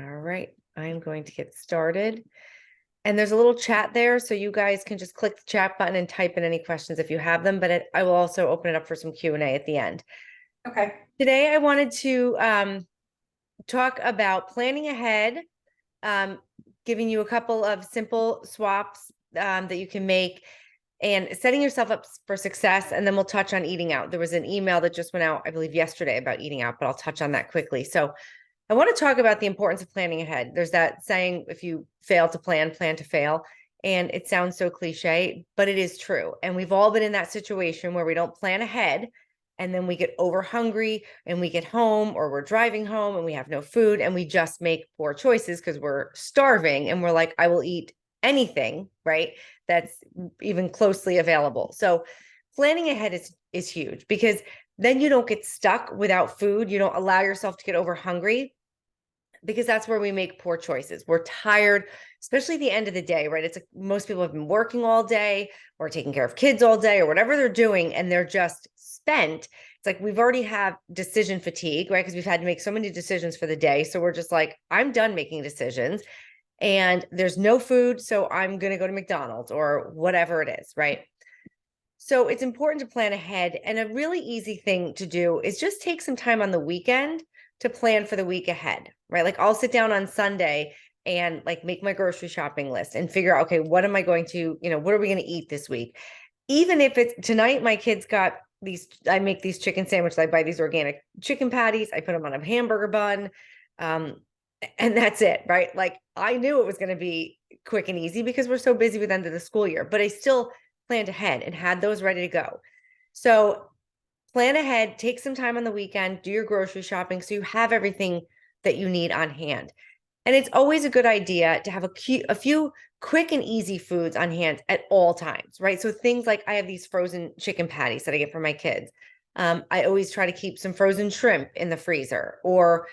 All right, I'm going to get started. And there's a little chat there, so you guys can just click the chat button and type in any questions if you have them, but I will also open it up for some Q&A at the end. Okay. Today, I wanted to talk about planning ahead, giving you a couple of simple swaps that you can make and setting yourself up for success. And then we'll touch on eating out. There was an email that just went out, I believe, yesterday about eating out, but I'll touch on that quickly. So I want to talk about the importance of planning ahead. There's that saying, if you fail to plan, plan to fail. And it sounds so cliche, but it is true. And we've all been in that situation where we don't plan ahead and then we get over hungry and we get home or we're driving home and we have no food and we just make poor choices because we're starving and we're like, I will eat anything, right? That's even closely available. So planning ahead is huge because then you don't get stuck without food. You don't allow yourself to get over hungry because that's where we make poor choices. We're tired, especially the end of the day, right? It's like most people have been working all day or taking care of kids all day or whatever they're doing, and they're just spent. It's like we've already have decision fatigue, right? Because we've had to make so many decisions for the day. So we're just like, I'm done making decisions and there's no food. So I'm going to go to McDonald's or whatever it is, right? So it's important to plan ahead. And a really easy thing to do is just take some time on the weekend to plan for the week ahead, right? Like I'll sit down on Sunday and like make my grocery shopping list and figure out, okay, what am I going to, what are we going to eat this week? Even if it's tonight, my kids got these, I make these chicken sandwiches. I buy these organic chicken patties. I put them on a hamburger bun. And that's it, right? Like I knew it was going to be quick and easy because we're so busy with the end of the school year, but I still planned ahead and had those ready to go. So plan ahead, take some time on the weekend, do your grocery shopping so you have everything that you need on hand. And it's always a good idea to have a few quick and easy foods on hand at all times, right? So things like I have these frozen chicken patties that I get for my kids. I always try to keep some frozen shrimp in the freezer or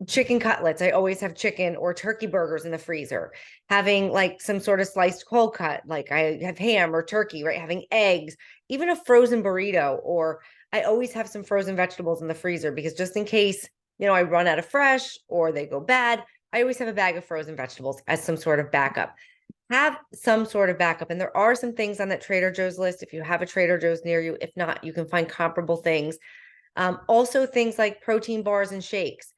chicken cutlets. I always have chicken or turkey burgers in the freezer. Having like some sort of sliced cold cut, like I have ham or turkey, right? Having eggs, even a frozen burrito, or I always have some frozen vegetables in the freezer because just in case, I run out of fresh or they go bad, I always have a bag of frozen vegetables as some sort of backup. Have some sort of backup. And there are some things on that Trader Joe's list. If you have a Trader Joe's near you, if not, you can find comparable things. Also, things like protein bars and shakes,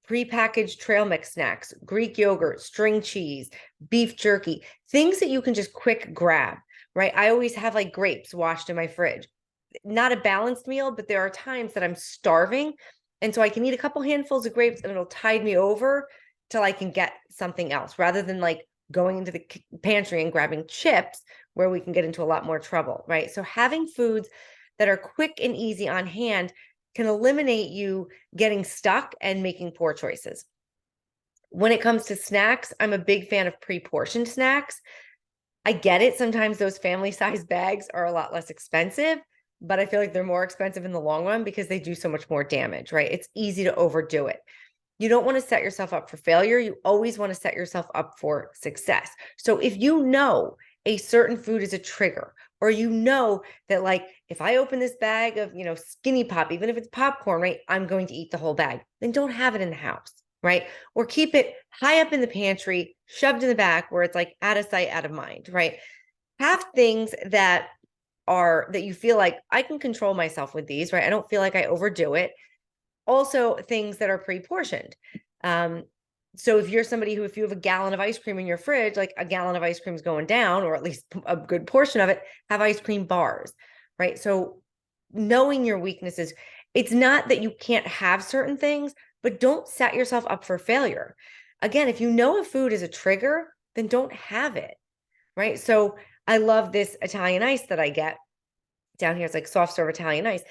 prepackaged trail mix snacks, Greek yogurt, string cheese, beef jerky, things that you can just quick grab, right? I always have like grapes washed in my fridge. Not a balanced meal, but there are times that I'm starving. And so I can eat a couple handfuls of grapes and it'll tide me over till I can get something else rather than like going into the pantry and grabbing chips where we can get into a lot more trouble, right? So having foods that are quick and easy on hand can eliminate you getting stuck and making poor choices. When it comes to snacks, I'm a big fan of pre-portioned snacks. I get it. Sometimes those family size bags are a lot less expensive, but I feel like they're more expensive in the long run because they do so much more damage, right? It's easy to overdo it. You don't want to set yourself up for failure. You always want to set yourself up for success. So if you know a certain food is a trigger, or you know that like, if I open this bag of, Skinny Pop, even if it's popcorn, right, I'm going to eat the whole bag, then don't have it in the house, right? Or keep it high up in the pantry, shoved in the back where it's like out of sight, out of mind, right? Have things that you feel like I can control myself with these, right? I don't feel like I overdo it. Also, things that are pre-portioned. So if you're somebody who, if you have a gallon of ice cream in your fridge, like a gallon of ice cream is going down, or at least a good portion of it, have ice cream bars, right? So knowing your weaknesses, it's not that you can't have certain things, but don't set yourself up for failure. Again, if you know a food is a trigger, then don't have it, right? So I love this Italian ice that I get down here. It's like soft serve Italian ice.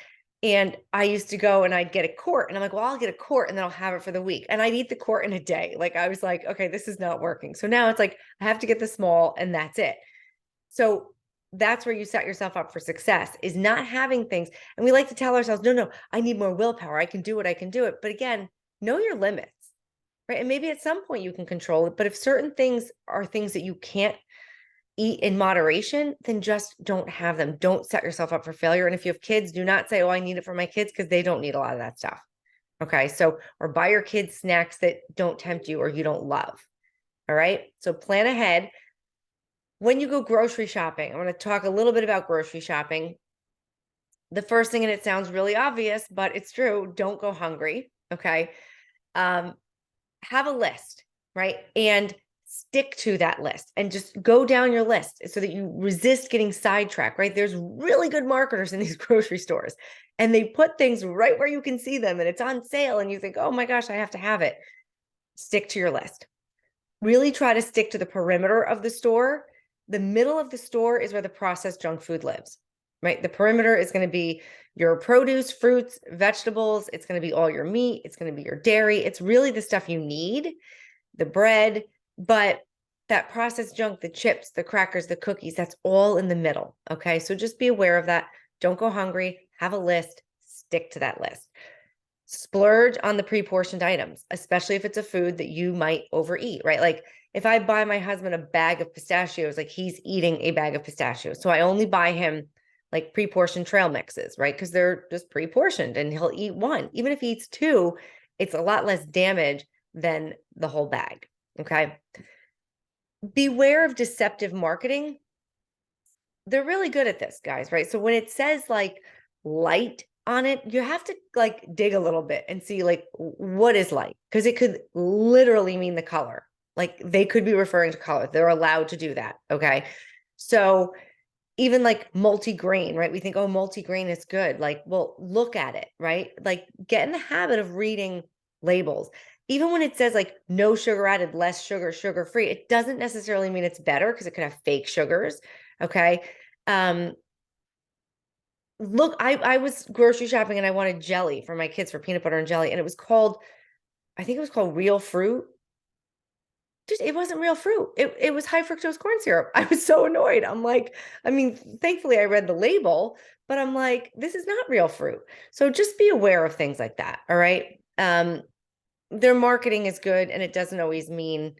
And I used to go and I'd get a quart and I'm like, well, I'll get a quart and then I'll have it for the week. And I'd eat the quart in a day. Like I was like, okay, this is not working. So now it's like, I have to get the small and that's it. So that's where you set yourself up for success, is not having things. And we like to tell ourselves, no, I need more willpower. I can do it. I can do it. But again, know your limits, right? And maybe at some point you can control it. But if certain things are things that you can't eat in moderation, then just don't have them. Don't set yourself up for failure. And if you have kids, do not say, oh, I need it for my kids, because they don't need a lot of that stuff. Okay. So, or buy your kids snacks that don't tempt you or you don't love. All right. So plan ahead. When you go grocery shopping, I'm going to talk a little bit about grocery shopping. The first thing, and it sounds really obvious, but it's true, don't go hungry. Okay. Um, have a list, right? And stick to that list and just go down your list so that you resist getting sidetracked, right? There's really good marketers in these grocery stores and they put things right where you can see them and it's on sale and you think, oh my gosh, I have to have it. Stick to your list. Really try to stick to the perimeter of the store. The middle of the store is where the processed junk food lives, right? The perimeter is going to be your produce, fruits, vegetables. It's going to be all your meat. It's going to be your dairy. It's really the stuff you need, the bread, but that processed junk, the chips, the crackers, the cookies, that's all in the middle. Okay. So just be aware of that. Don't go hungry. Have a list. Stick to that list. Splurge on the pre-portioned items, especially if it's a food that you might overeat, right? Like if I buy my husband a bag of pistachios, like he's eating a bag of pistachios. So I only buy him like pre-portioned trail mixes, right? Because they're just pre-portioned and he'll eat one. Even if he eats two, it's a lot less damage than the whole bag. Okay. Beware of deceptive marketing. They're really good at this, guys, right? So when it says like light on it, you have to like dig a little bit and see like what is light, because it could literally mean the color. Like they could be referring to color. They're allowed to do that. Okay. So even like multi-grain, right? We think, oh, multi-grain is good. Like, well, look at it, right? Like get in the habit of reading labels. Even when it says like no sugar added, less sugar, sugar free, it doesn't necessarily mean it's better because it could have fake sugars. Okay. Um, look, I was grocery shopping and I wanted jelly for my kids for peanut butter and jelly, and it was called, I think it was called real fruit. Just it wasn't real fruit. It was high fructose corn syrup. I was so annoyed. I'm like, I mean, thankfully I read the label, but I'm like, this is not real fruit. So just be aware of things like that. All right. Their marketing is good and it doesn't always mean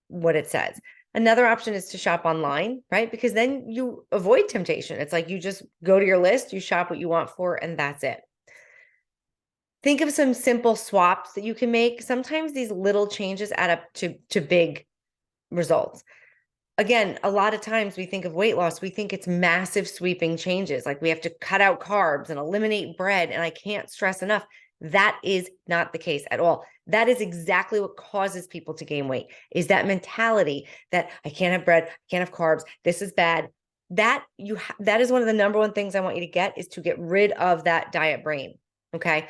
what it says. Another option is to shop online, right? Because then you avoid temptation. It's like you just go to your list, you shop what you want for, and that's it. Think of some simple swaps that you can make. Sometimes these little changes add up to big results. Again, a lot of times we think of weight loss, we think it's massive sweeping changes. Like we have to cut out carbs and eliminate bread. And I can't stress enough, that is not the case at all. That is exactly what causes people to gain weight, is that mentality that I can't have bread, I can't have carbs, this is bad. That that is one of the number one things I want you to get, is to get rid of that diet brain. Okay.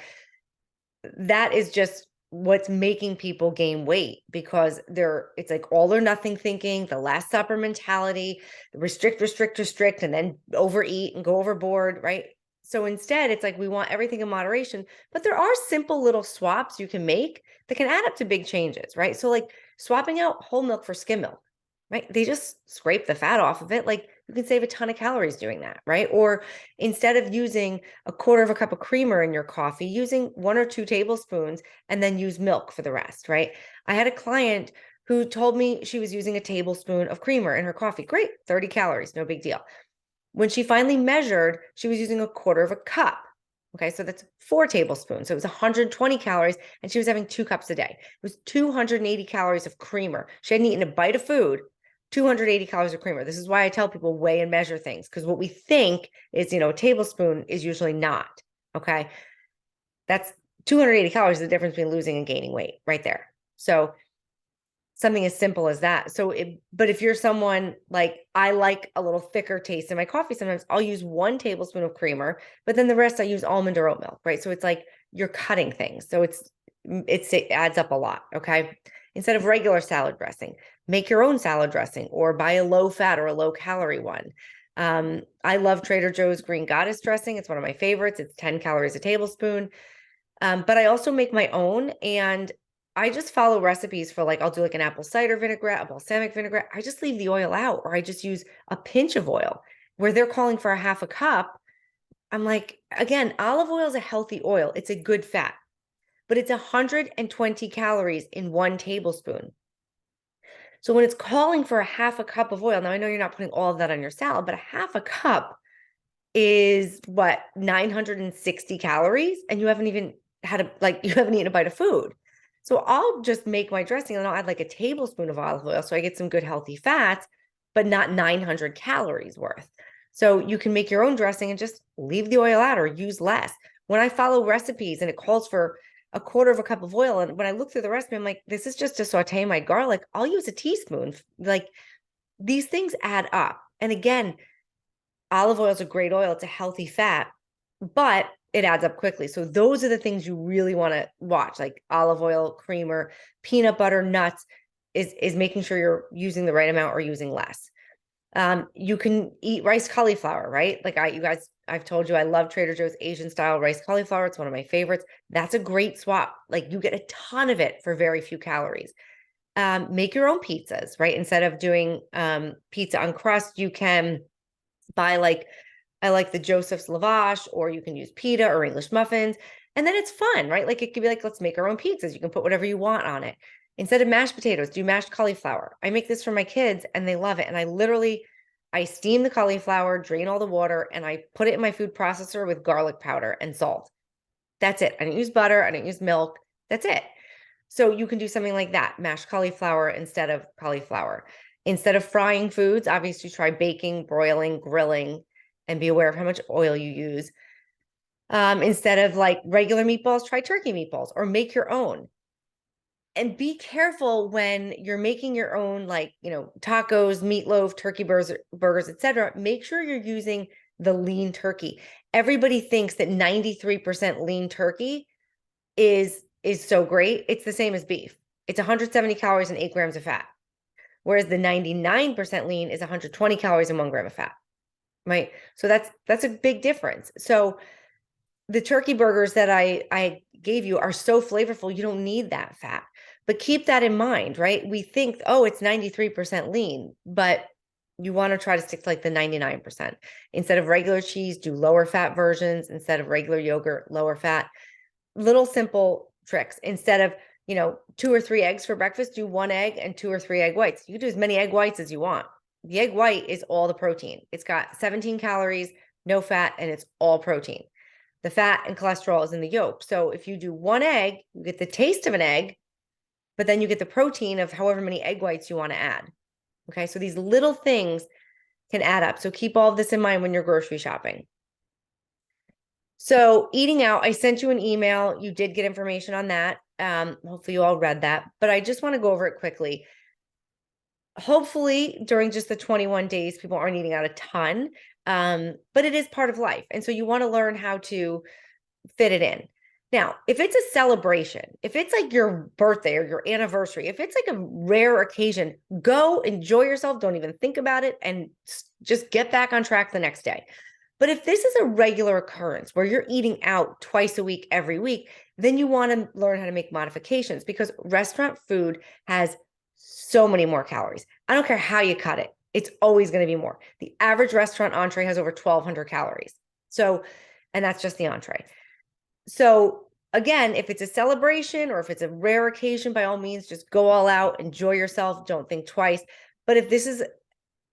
That is just what's making people gain weight, because it's like all or nothing thinking, the Last Supper mentality, restrict, restrict, restrict, and then overeat and go overboard, right? So instead, it's like we want everything in moderation, but there are simple little swaps you can make that can add up to big changes, right? So like swapping out whole milk for skim milk, right? They just scrape the fat off of it. Like you can save a ton of calories doing that, right? Or instead of using a quarter of a cup of creamer in your coffee, using 1 or 2 tablespoons and then use milk for the rest, right? I had a client who told me she was using a tablespoon of creamer in her coffee. Great, 30 calories, no big deal. When she finally measured, she was using a quarter of a cup. Okay, so that's 4 tablespoons. So it was 120 calories, and she was having 2 cups a day. It was 280 calories of creamer. She hadn't eaten a bite of food, 280 calories of creamer. This is why I tell people weigh and measure things, because what we think is, a tablespoon is usually not. Okay. That's 280 calories, the difference between losing and gaining weight right there. So something as simple as that. So but if you're someone like, I like a little thicker taste in my coffee, sometimes I'll use 1 tablespoon of creamer, but then the rest I use almond or oat milk, right? So it's like you're cutting things. So it adds up a lot. Okay. Instead of regular salad dressing, make your own salad dressing or buy a low fat or a low calorie one. I love Trader Joe's Green Goddess dressing. It's one of my favorites. It's 10 calories a tablespoon. But I also make my own, and I just follow recipes for, like, I'll do like an apple cider vinaigrette, a balsamic vinaigrette. I just leave the oil out, or I just use a pinch of oil. Where they're calling for a half a cup, I'm like, again, olive oil is a healthy oil. It's a good fat, but it's 120 calories in 1 tablespoon. So when it's calling for a half a cup of oil, now I know you're not putting all of that on your salad, but a half a cup is what, 960 calories, and you haven't even had like, you haven't eaten a bite of food. So I'll just make my dressing and I'll add like a tablespoon of olive oil. So I get some good healthy fats, but not 900 calories worth. So you can make your own dressing and just leave the oil out or use less. When I follow recipes and it calls for a quarter of a cup of oil, and when I look through the recipe, I'm like, this is just to saute my garlic. I'll use a teaspoon. Like, these things add up. And again, olive oil is a great oil. It's a healthy fat, but it adds up quickly. So those are the things you really want to watch, like olive oil, creamer, peanut butter, nuts, is making sure you're using the right amount or using less. You can eat rice cauliflower, right? Like I've told you, I love Trader Joe's Asian style rice cauliflower. It's one of my favorites. That's a great swap. Like, you get a ton of it for very few calories. Make your own pizzas, right? Instead of doing pizza on crust, you can buy like, I like the Joseph's Lavash, or you can use pita or English muffins. And then it's fun, right? Like, it could be like, let's make our own pizzas. You can put whatever you want on it. Instead of mashed potatoes, do mashed cauliflower. I make this for my kids and they love it. And I steam the cauliflower, drain all the water, and I put it in my food processor with garlic powder and salt. That's it. I didn't use butter. I didn't use milk. That's it. So you can do something like that, mashed cauliflower instead of cauliflower. Instead of frying foods, obviously try baking, broiling, grilling, and be aware of how much oil you use. Instead of like regular meatballs, try turkey meatballs or make your own. And be careful when you're making your own, like, tacos, meatloaf, turkey burgers, etc. Make sure you're using the lean turkey. Everybody thinks that 93% lean turkey is so great. It's the same as beef. It's 170 calories and 8 grams of fat. Whereas the 99% lean is 120 calories and 1 gram of fat. Right? So that's a big difference. So the turkey burgers that I gave you are so flavorful, you don't need that fat. But keep that in mind, right? We think, oh, it's 93% lean, but you want to try to stick to like the 99%. Instead of regular cheese, do lower fat versions. Instead of regular yogurt, lower fat. Little simple tricks. Instead of, 2 or 3 eggs for breakfast, do 1 egg and 2 or 3 egg whites. You can do as many egg whites as you want. The egg white is all the protein. It's got 17 calories, no fat, and it's all protein. The fat and cholesterol is in the yolk. So if you do 1 egg, you get the taste of an egg, but then you get the protein of however many egg whites you want to add. Okay, so these little things can add up. So keep all of this in mind when you're grocery shopping. So eating out, I sent you an email. You did get information on that. Hopefully you all read that, but I just want to go over it quickly. Hopefully during just the 21 days, people aren't eating out a ton, but it is part of life. And so you want to learn how to fit it in. Now, if it's a celebration, if it's like your birthday or your anniversary, if it's like a rare occasion, go enjoy yourself. Don't even think about it and just get back on track the next day. But if this is a regular occurrence where you're eating out twice a week, every week, then you want to learn how to make modifications, because restaurant food has so many more calories. I don't care how you cut it. It's always going to be more. The average restaurant entree has over 1,200 calories. So, and that's just the entree. So again, if it's a celebration or if it's a rare occasion, by all means, just go all out, enjoy yourself. Don't think twice. But if this is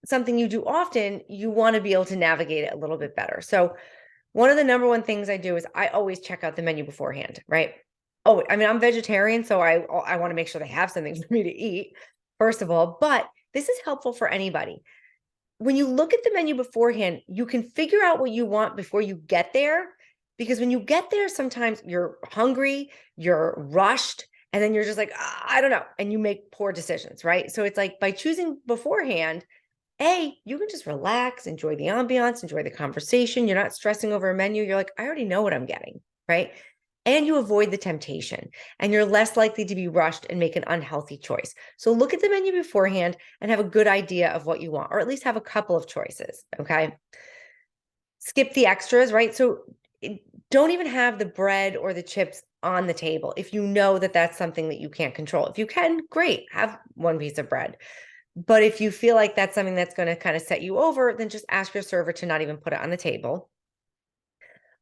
something you do often, you want to be able to navigate it a little bit better. So one of the number one things I do is I always check out the menu beforehand, right? Oh, I mean, I'm vegetarian, so I want to make sure they have something for me to eat, first of all, but this is helpful for anybody. When you look at the menu beforehand, you can figure out what you want before you get there, because when you get there, sometimes you're hungry, you're rushed, and then you're just like, I don't know, and you make poor decisions, right? So it's like, by choosing beforehand, you can just relax, enjoy the ambiance, enjoy the conversation. You're not stressing over a menu. You're like, I already know what I'm getting, right? And you avoid the temptation, and you're less likely to be rushed and make an unhealthy choice. So look at the menu beforehand and have a good idea of what you want, or at least have a couple of choices, okay? Skip the extras, right? So don't even have the bread or the chips on the table if you know that that's something that you can't control. If you can, great, have 1 piece of bread. But if you feel like that's something that's going to kind of set you over, then just ask your server to not even put it on the table.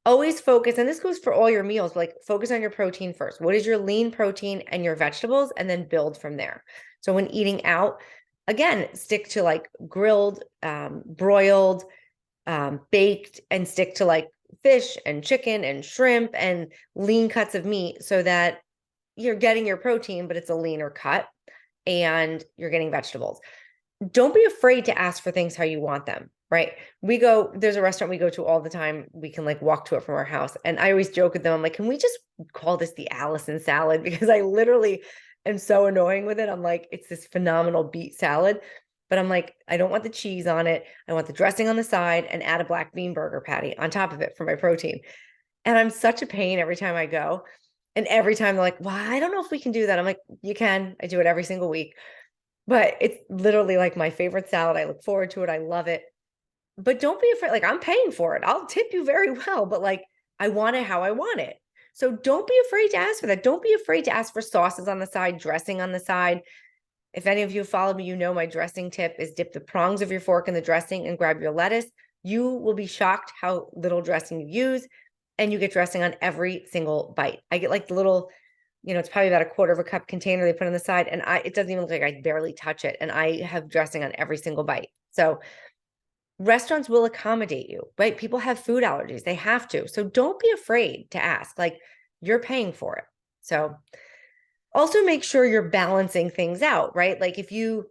Always focus, and this goes for all your meals, like focus on your protein first. What is your lean protein and your vegetables, and then build from there. So when eating out, again, stick to like grilled, broiled, baked, and stick to like fish and chicken and shrimp and lean cuts of meat so that you're getting your protein, but it's a leaner cut and you're getting vegetables. Don't be afraid to ask for things how you want them, right? There's a restaurant we go to all the time. We can like walk to it from our house. And I always joke with them. I'm like, can we just call this the Allison salad? Because I literally am so annoying with it. I'm like, it's this phenomenal beet salad. But I'm like, I don't want the cheese on it. I want the dressing on the side and add a black bean burger patty on top of it for my protein. And I'm such a pain every time I go. And every time they're like, well, I don't know if we can do that. I'm like, you can. I do it every single week. But it's literally like my favorite salad. I look forward to it. I love it. But don't be afraid. Like, I'm paying for it. I'll tip you very well, but like, I want it how I want it. So don't be afraid to ask for that. Don't be afraid to ask for sauces on the side, dressing on the side. If any of you follow me, you know my dressing tip is dip the prongs of your fork in the dressing and grab your lettuce. You will be shocked how little dressing you use, and you get dressing on every single bite. I get like the little, it's probably about a quarter of a cup container they put on the side, and it doesn't even look like I barely touch it. And I have dressing on every single bite. So restaurants will accommodate you, right? People have food allergies. They have to. So don't be afraid to ask, like, you're paying for it. So also make sure you're balancing things out, right? Like if you're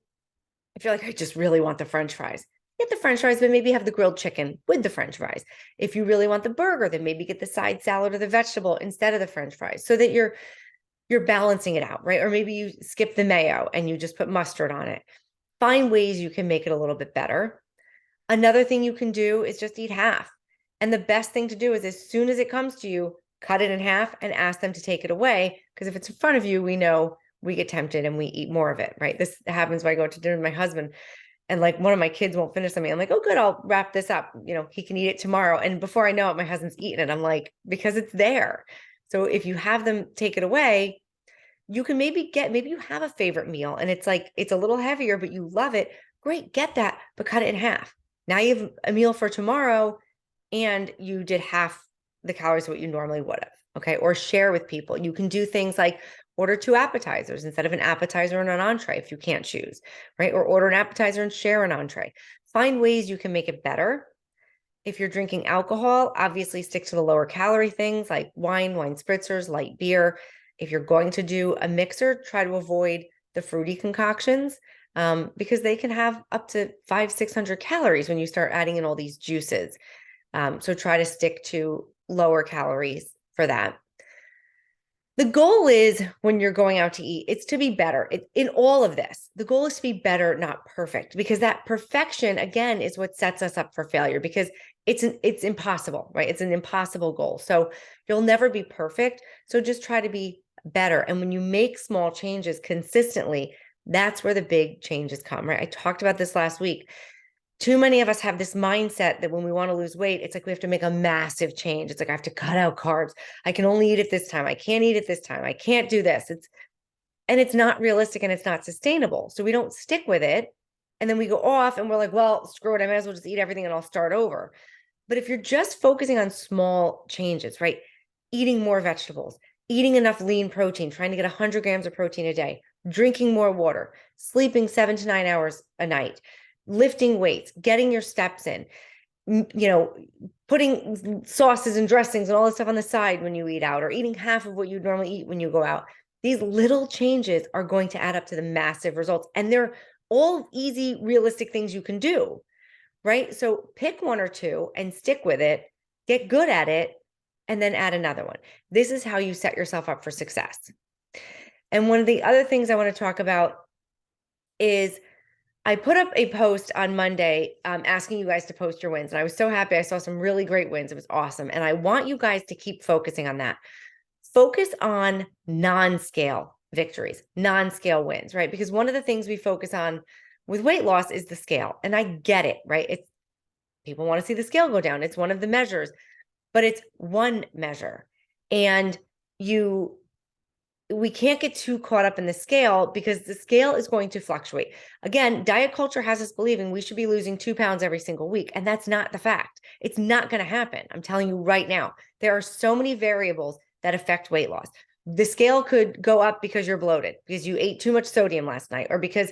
like, I just really want the French fries, get the French fries, but maybe have the grilled chicken with the French fries. If you really want the burger, then maybe get the side salad or the vegetable instead of the French fries, so that you're balancing it out, right? Or maybe you skip the mayo and you just put mustard on it. Find ways you can make it a little bit better. Another thing you can do is just eat half. And the best thing to do is, as soon as it comes to you, cut it in half and ask them to take it away. Because if it's in front of you, we know we get tempted and we eat more of it, right? This happens when I go to dinner with my husband and like one of my kids won't finish something. I'm like, oh, good, I'll wrap this up. He can eat it tomorrow. And before I know it, my husband's eaten it. I'm like, because it's there. So if you have them take it away, you can maybe you have a favorite meal and it's like, it's a little heavier, but you love it. Great, get that, but cut it in half. Now you have a meal for tomorrow and you did half the calories of what you normally would have. Okay. Or share with people. You can do things like order 2 appetizers instead of an appetizer and an entree if you can't choose, right? Or order an appetizer and share an entree. Find ways you can make it better. If you're drinking alcohol, obviously stick to the lower calorie things like wine spritzers, light beer. If you're going to do a mixer, try to avoid the fruity concoctions because they can have up to 500-600 calories when you start adding in all these juices. So try to stick to lower calories for that. The goal is, when you're going out to eat, it's to be better. In all of this, the goal is to be better, not perfect, because that perfection, again, is what sets us up for failure, because it's impossible, right? It's an impossible goal. So you'll never be perfect. So just try to be better. And when you make small changes consistently, that's where the big changes come, right? I talked about this last week. Too many of us have this mindset that when we want to lose weight, it's like we have to make a massive change. It's like, I have to cut out carbs. I can only eat it this time. I can't eat it this time. I can't do this. It's not realistic and it's not sustainable. So we don't stick with it. And then we go off and we're like, well, screw it. I might as well just eat everything and I'll start over. But if you're just focusing on small changes, right? Eating more vegetables, eating enough lean protein, trying to get 100 grams of protein a day, drinking more water, sleeping 7 to 9 hours a night, lifting weights, getting your steps in, putting sauces and dressings and all this stuff on the side when you eat out, or eating half of what you normally eat when you go out. These little changes are going to add up to the massive results. And they're all easy, realistic things you can do, right? So pick 1 or 2 and stick with it, get good at it, and then add another one. This is how you set yourself up for success. And one of the other things I want to talk about is, I put up a post on Monday asking you guys to post your wins. And I was so happy. I saw some really great wins. It was awesome. And I want you guys to keep focusing on that. Focus on non-scale victories, non-scale wins, right? Because one of the things we focus on with weight loss is the scale. And I get it, right? People want to see the scale go down. It's one of the measures, but it's one measure. And we can't get too caught up in the scale, because the scale is going to fluctuate. Again, diet culture has us believing we should be losing 2 pounds every single week. And that's not the fact. It's not going to happen. I'm telling you right now, there are so many variables that affect weight loss. The scale could go up because you're bloated, because you ate too much sodium last night, or because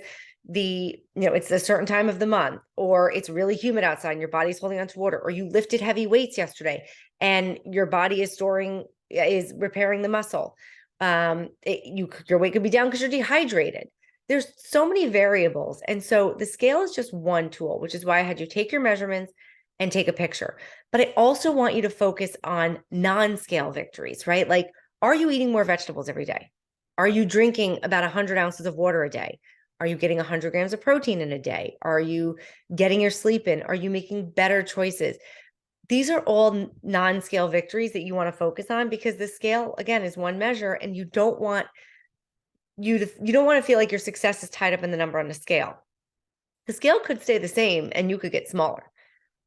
it's a certain time of the month, or it's really humid outside and your body's holding onto water, or you lifted heavy weights yesterday and your body is repairing the muscle. Your weight could be down because you're dehydrated. There's so many variables. And so the scale is just one tool, which is why I had you take your measurements and take a picture. But I also want you to focus on non-scale victories, right? Like, are you eating more vegetables every day? Are you drinking about 100 ounces of water a day? Are you getting 100 grams of protein in a day? Are you getting your sleep in? Are you making better choices? These are all non-scale victories that you want to focus on, because the scale, again, is one measure, and you don't want to feel like your success is tied up in the number on the scale. The scale could stay the same and you could get smaller,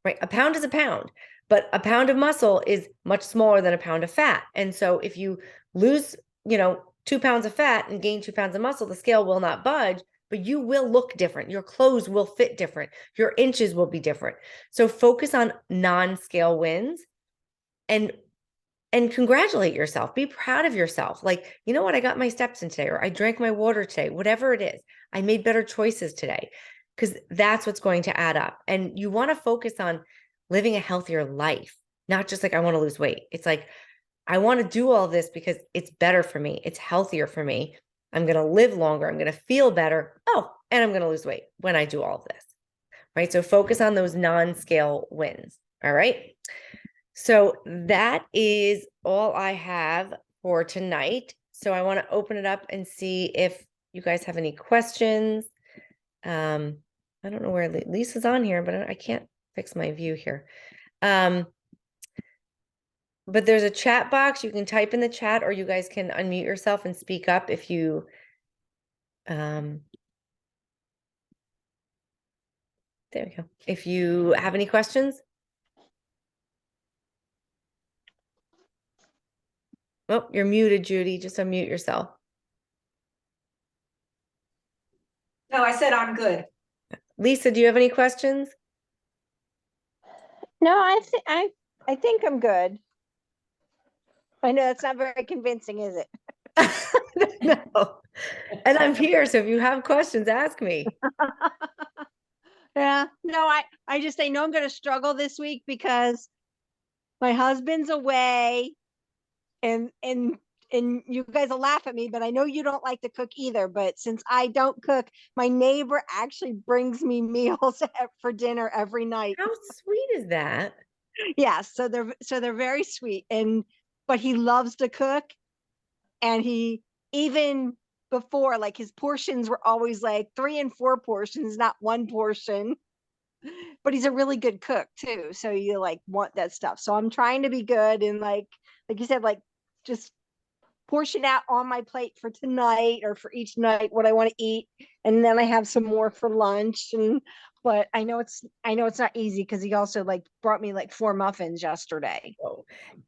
right? A pound is a pound, but a pound of muscle is much smaller than a pound of fat. And so if you lose, 2 pounds of fat and gain 2 pounds of muscle, the scale will not budge, but you will look different. Your clothes will fit different. Your inches will be different. So focus on non-scale wins and congratulate yourself. Be proud of yourself. Like, you know what? I got my steps in today, or I drank my water today, whatever it is. I made better choices today, because that's what's going to add up. And you want to focus on living a healthier life, not just like, I want to lose weight. It's like, I want to do all this because it's better for me. It's healthier for me. I'm going to live longer. I'm going to feel better. Oh, and I'm going to lose weight when I do all of this, right? So focus on those non-scale wins. All right. So that is all I have for tonight. So I want to open it up and see if you guys have any questions. I don't know where Lisa's on here, but I can't fix my view here. But there's a chat box. You can type in the chat, or you guys can unmute yourself and speak up if you there we go. If you have any questions. Oh, you're muted, Judy. Just unmute yourself. No, I said I'm good. Lisa, do you have any questions? No, I think I'm good. I know that's not very convincing, is it? No. And I'm here, so if you have questions, ask me. Yeah, no, I know I'm going to struggle this week because my husband's away, and you guys will laugh at me, but I know you don't like to cook either. But since I don't cook, my neighbor actually brings me meals for dinner every night. How sweet is that? Yeah, so they're very sweet, but he loves to cook, and he, even before, like, his portions were always like 3 and 4 portions, not 1 portion. But he's a really good cook too, so you like want that stuff. So I'm trying to be good, and like you said, like, just portion out on my plate for tonight, or for each night, what I want to eat, and then I have some more for lunch. But I know it's not easy, because he also like brought me like 4 muffins yesterday.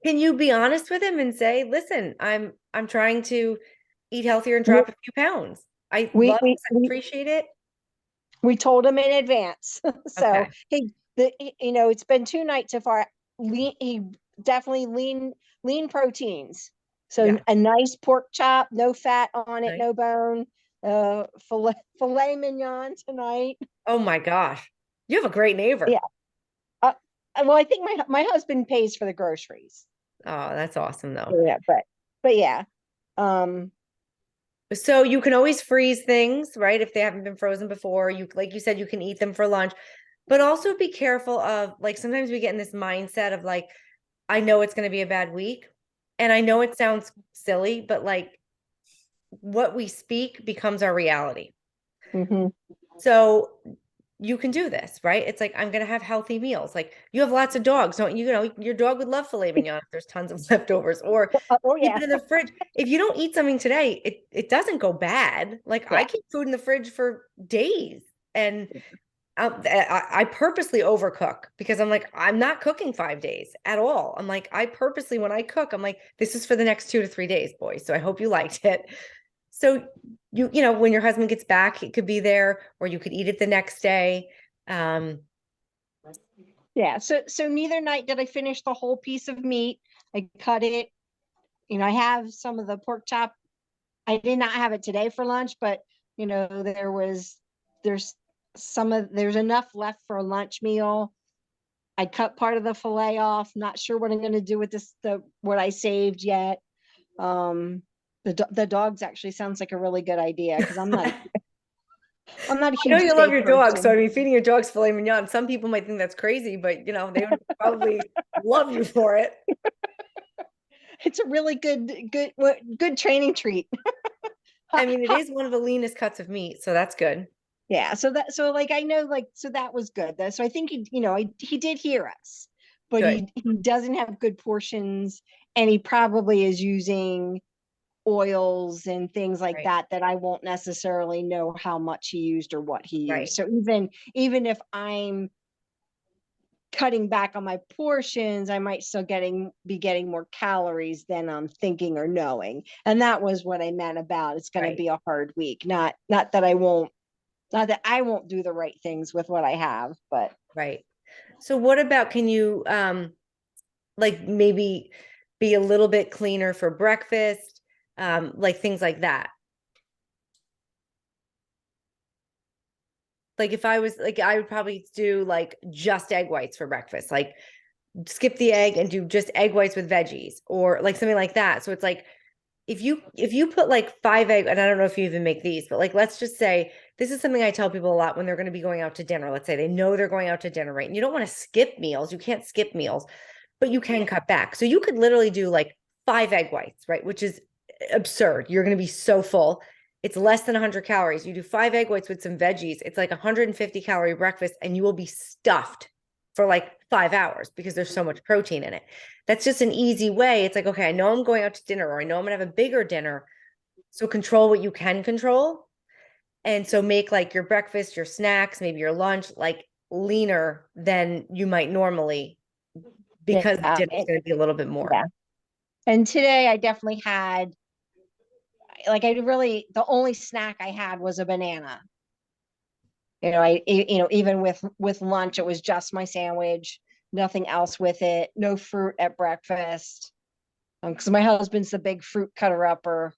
Can you be honest with him and say, listen, I'm trying to eat healthier and drop a few pounds. I appreciate it. We told him in advance. So Okay. it's been 2 nights so far. He definitely lean proteins. So Yeah. a nice pork chop, no fat on it, Nice. no bone. Filet mignon tonight. Oh my gosh. You have a great neighbor. Yeah. Well, I think my husband pays for the groceries. Oh, that's awesome though. Yeah, but yeah. So you can always freeze things, right? If they haven't been frozen before, like you said, you can eat them for lunch, but also be careful of, like, sometimes we get in this mindset of like, I know it's going to be a bad week. And I know it sounds silly, but like, what we speak becomes our reality. Mm-hmm. So you can do this, right? It's like, I'm going to have healthy meals. Like, you have lots of dogs, don't you? Your dog would love filet mignon if there's tons of leftovers, or Oh keep yeah. it in the fridge. If you don't eat something today, it doesn't go bad. Like, Yeah. I keep food in the fridge for days, and I purposely overcook, because I'm like, I'm not cooking 5 days at all. I'm like, I purposely, when I cook, I'm like, this is for the next 2 to 3 days, boys. So I hope you liked it. So when your husband gets back, it could be there, or you could eat it the next day. Yeah. So neither night did I finish the whole piece of meat. I cut it. I have some of the pork chop. I did not have it today for lunch, but there was there's there's enough left for a lunch meal. I cut part of the fillet off. Not sure what I'm going to do with what I saved yet. The dogs actually sounds like a really good idea because I'm not a I know huge you love steak your dog, so I person. mean, feeding your dogs filet mignon, some people might think that's crazy, but you know, they would probably love you for it. It's a really good training treat. I mean, it is one of the leanest cuts of meat, so that's good. Yeah, so like I know like so that was good. So I think he did hear us, but Good. he doesn't have good portions, and he probably is using oils and things like Right. that I won't necessarily know how much he used or what he Right. used. So even if I'm cutting back on my portions, I might still be getting more calories than I'm thinking or knowing. And that was what I meant about it's going to Right. be a hard week. Not that I won't do the right things with what I have, but Right. So what about, can you like maybe be a little bit cleaner for breakfast? Like things like that. Like if I was like, I would probably do like just egg whites for breakfast, like skip the egg and do just egg whites with veggies or like something like that. So it's like, if you put like 5 egg, and I don't know if you even make these, but like let's just say this is something I tell people a lot when they're going to be going out to dinner. Let's say they know they're going out to dinner, right? And you don't want to skip meals. You can't skip meals, but you can cut back. So you could literally do like 5 egg whites, right? Which is absurd. You're going to be so full. It's less than 100 calories. You do 5 egg whites with some veggies. It's like 150-calorie breakfast, and you will be stuffed for like 5 hours because there's so much protein in it. That's just an easy way. It's like, okay, I know I'm going out to dinner, or I know I'm gonna have a bigger dinner. So control what you can control. And so make like your breakfast, your snacks, maybe your lunch, like leaner than you might normally, because yeah, dinner's gonna be a little bit more. yeah. And today I definitely had the only snack I had was a banana. Even with lunch, it was just my sandwich, nothing else with it, no fruit at breakfast. Because my husband's the big fruit cutter upper.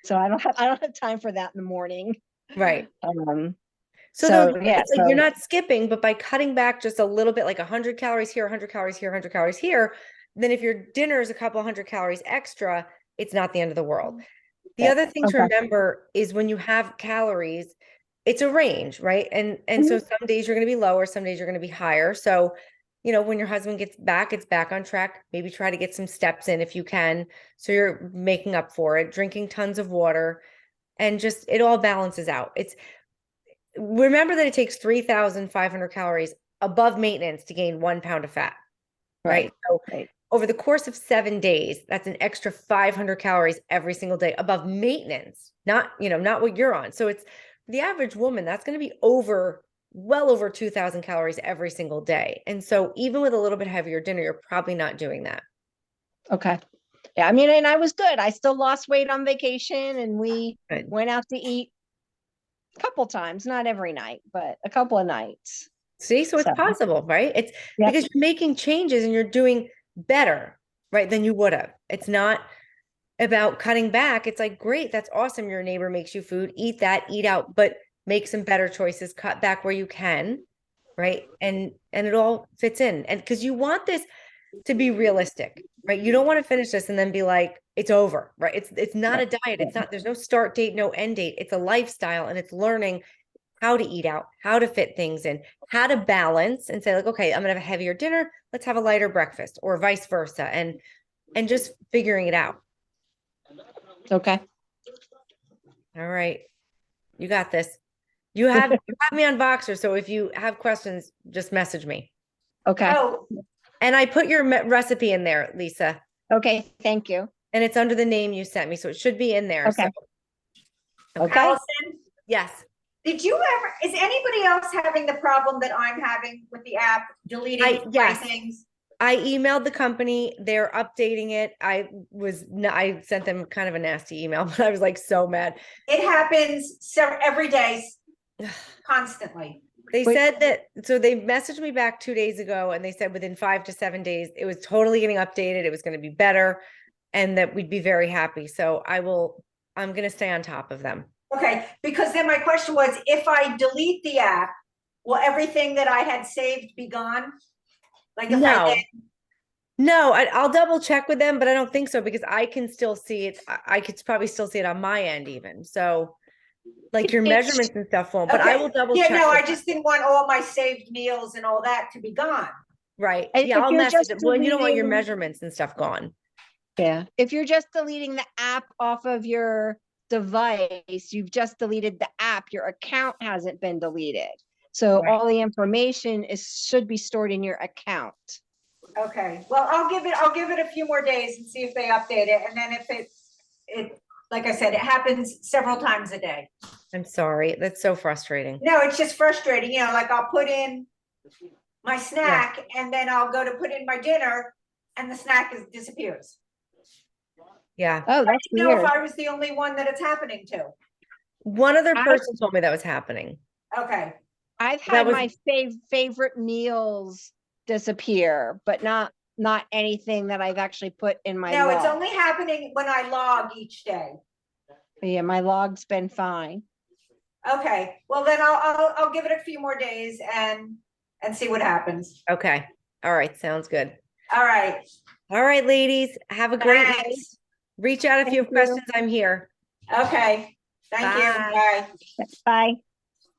So I don't have time for that in the morning. Right. Um, So though, yeah, it's like you're not skipping, but by cutting back just a little bit, like 100 calories here, 100 calories here, 100 calories here, then if your dinner is a couple 100 calories extra, it's not the end of the world. The yeah, other thing to okay. remember is when you have calories, it's a range, right? And so some days you're going to be lower, some days you're going to be higher. So, when your husband gets back, it's back on track. Maybe try to get some steps in if you can. So you're making up for it, drinking tons of water, and just it all balances out. Remember that it takes 3,500 calories above maintenance to gain 1 pound of fat, right? So Right. over the course of 7 days, that's an extra 500 calories every single day above maintenance, not what you're on. So it's the average woman, that's going to be well over 2,000 calories every single day. And so even with a little bit heavier dinner, you're probably not doing that. Okay. Yeah, I mean, and I was good. I still lost weight on vacation, and we Good. went out to eat a couple times, not every night, but a couple of nights. See, so it's So, possible, right? It's yeah. because you're making changes and you're doing better, right, than you would have. It's not about cutting back. It's like, great, that's awesome. Your neighbor makes you food, eat that, eat out, but make some better choices, cut back where you can, right? And it all fits in. And because you want this to be realistic, right? You don't want to finish this and then be like, it's over, right? It's not a diet. It's not, there's no start date, no end date. It's a lifestyle, and it's learning how to eat out, how to fit things in, how to balance and say like, okay, I'm gonna have a heavier dinner, let's have a lighter breakfast, or vice versa. And just figuring it out. Okay. All right. You got this. You have me on Voxer, so if you have questions, just message me. Okay. Oh, And I put your recipe in there, Lisa, Okay. Thank you. and it's under the name you sent me, so it should be in there. Okay. So Okay. Allison, yes. is anybody else having the problem that I'm having with the app, deleting yes. things? I emailed the company. They're updating it. I sent them kind of a nasty email, but I was like so mad. It happens every day, constantly. They Wait. said that, so they messaged me back 2 days ago, and they said within 5 to 7 days, it was totally getting updated. It was going to be better, and that we'd be very happy. So I'm going to stay on top of them. Okay, because then my question was, if I delete the app, will everything that I had saved be gone? Like if I No, did, no, I'll double check with them, but I don't think so because I can still see it. I could probably still see it on my end even. So like your It's- measurements and stuff won't, but I okay, will double yeah, check. no, with I them. just didn't want all my saved meals and all that to be gone. Right. If Yeah, I'll you're message just them. Well, you don't want your deleting- measurements and stuff gone. Yeah, if you're just deleting the app off of your device, you've just deleted the app, your account hasn't been deleted. So Right. all the information should be stored in your account. Okay, well, I'll give it a few more days and see if they update it, and then if like I said, it happens several times a day. I'm sorry. That's so frustrating. No, it's just frustrating, you know, like I'll put in my snack and then I'll go to put in my dinner and the snack disappears. Yeah. Oh, that's You know, if weird. I was the only one that it's happening to. One other I- person told me that was happening. Okay, I've that had was- my favorite meals disappear, but not anything that I've actually put in my no, it's log. only happening when I log each day. Yeah, my log's been fine. Okay, well then I'll give it a few more days and see what happens. Okay. All right. Sounds good. All right. All right, ladies. Have a great night. Thanks. Reach out if you have Thank you. questions. I'm here. Okay, thank you. Bye. Bye. Bye.